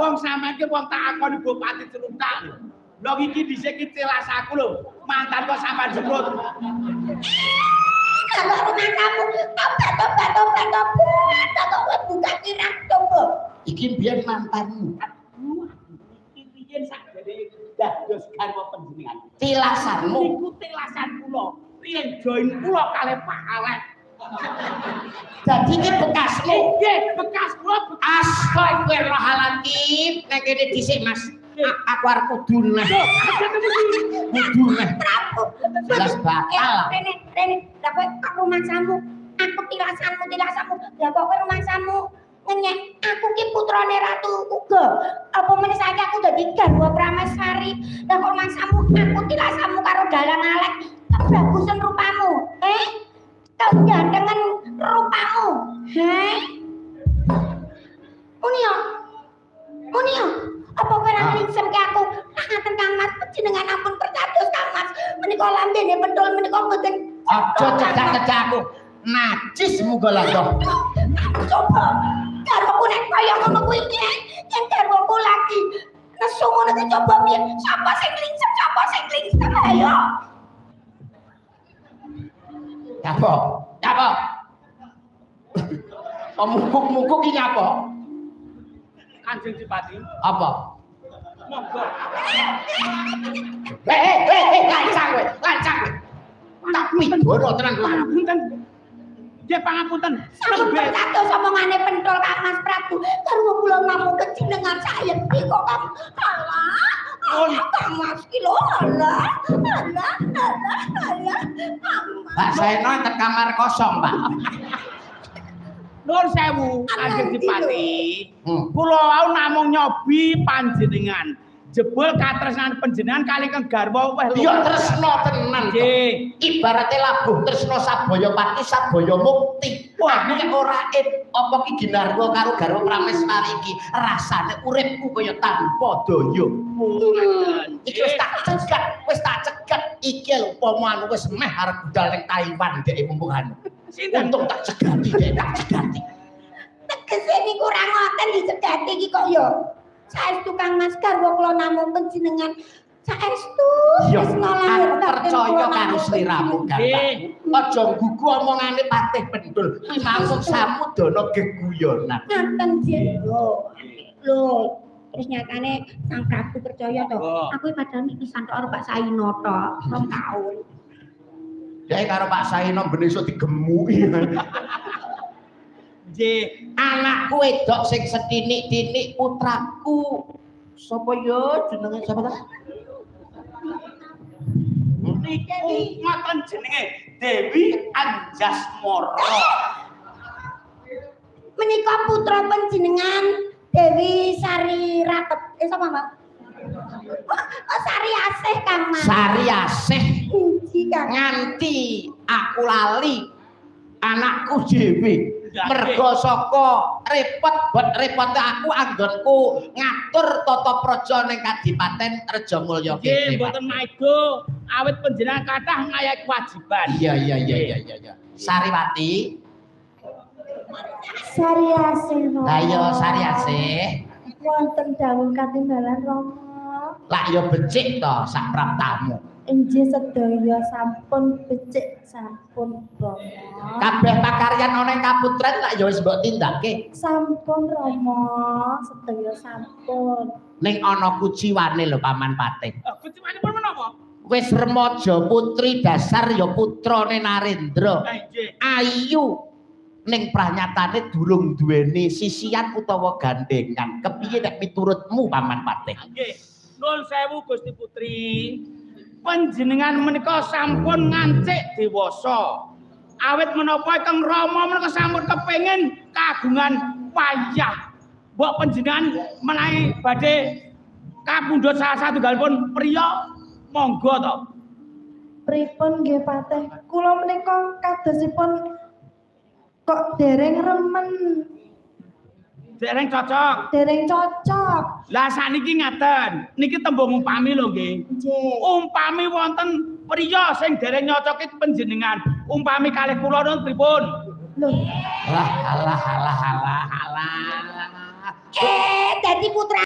wong sampeyan ki wong tak akoni Bupati Celungkang. Lho iki dhisik ki celas aku lho. Mantan kok sampean semprot. Kalau rumah kamu, tobat, buka kirang coba. Iki biyen mantanmu. Aduh, iki piyen sakjane dados garwa panjenengan. Tilasanmu. Niku tilasan kula. Riyen join kula kalih Pak Alek. Jadi ini bekasmu. Nggih, bekas kula. Astagfirullahaladzim. Nek kene dhisik Mas. Aku arep kudu neh. Kudu neh. Prabu. Jelas batal. Rene, lah kowe kok rumahmu. Aku tilasanmu. Lah kok kowe rumahmu ngenyek. Aku ki putrane Ratu Uga. Apa meneh saiki aku dadi garwa Prameswari. Lah kok rumahmu aku tilasanmu karo Dalang Alek. Kebagusan rupamu. Kau gandengan rupamu. Munio. Apa kowe ora nglingsem ke aku? Ngaten Kang Mas, jenengan ampun percados Kang Mas. Menika lambene pentul menika mboten. Aja cedak-cedak aku. Najis muga lato. Coba. Garwaku nek kaya ngono kuwi yen garwaku lagi nesu ngono ki coba piye? Sapa sing nglingsem? Ayo. Apa? Mukuk-mukuk iki nyapa? Kanjeng Dipati. Apa? Monggo. Lancang kowe. Tak pidoro tenan kowe. Pangapunten. Nggih pangapunten. Sampun percados omongane pentul Kang Mas Prabu. Garwa kula namung kejenengan saekti kok Kang. Alah. Kang Mas ki lho. Alah. Mbak Saeno enten kamar kosong, Pak. Nuwun sewu, Kanjeng Dipati. Kula wau namung nyobi panjenengan. Jebul katresnan panjenengan kali kang garwa weh. Ya tresno tenan. Nggih. Ibarate labuh tresno Sabaya Pati Sabaya Mukti. Wah, nek ora apa ki ginarwa karo garwa Prameswari iki rasane uripku kaya tanpa daya. Iki wis tak cegat. Iki lho upama anu wis meh arep budal ning Taiwan dhek mumpungan. Sinten Untung tak cegati dhek tak cegati. Tegese niku ora ngoten dicegati iki kok ya. Saestu Kang Mas garwa kula namung panjenengan saestu Iya, tresna lahir aku percaya karo sliramu, Ganteng. Aja gugu omongane patih pendul. Langsung samudana geguyonan. Ngaten Jen. Lho, terus nyatane Sang Prabu percaya to. Aku padahal pisan tok karo Pak Saino tok, 2 taun. Dhek karo Pak Saino ben iso digemuki. Nggih. Anakku wedok sing setinik-tinik putraku. Sapa ya jenenge sapa ta? Niki ngoten jenenge Dewi Anjasmara. Menika putra panjenengan Dewi Sari Rapet. Sapa, Mbak? Oh, Sari Asih Kang Mas. Sari Asih. Inji Kang. Nganti aku lali anakku dhewe. Mergo saka repot aku anggonku ngatur tata praja ning Kadipaten Rejamulya Nggih, mboten maido awit panjenengan kathah ngayahi kewajiban. Iya. Sariwati. Sari Asih. Ayo Sari Asih. Wonten dawuh katindalan Rama. Lak ya becik to sak praptamu. Injih sedaya sampun becik sampun Rama. Kabeh pakaryan ana ing kaputren lak ya wis mbok tindake. Sampun Rama, sedaya sampun. Ning ana kuciwane lho Paman Patih. Kucimane pun menapa? Wis remaja putri dasar ya putrane Narendra. Nggih. Ayu ning pranyatane durung duweni sisian utawa gandengan. Kepiye nek miturutmu Paman Patih? Nggih. Nuwun sewu Gusti Putri. Panjenengan menika sampun ngancik dewasa. Awit menapa Kang Rama menika sampun kepengin kagungan wayah. Mbok panjenengan menawi badhe kapundhut salah satunggalipun priya, monggo to. Pripun nggih Patih? Kula menika kadosipun kok dereng remen, Dereng cocok. dereng cocok. Lah saniki ngaten, niki tembung umpami lho nggih. Nggih. Umpami wonten priya sing dereng nyocoki panjenengan, umpami kalih kula nun pripun? Lho, Alah. Dadi putra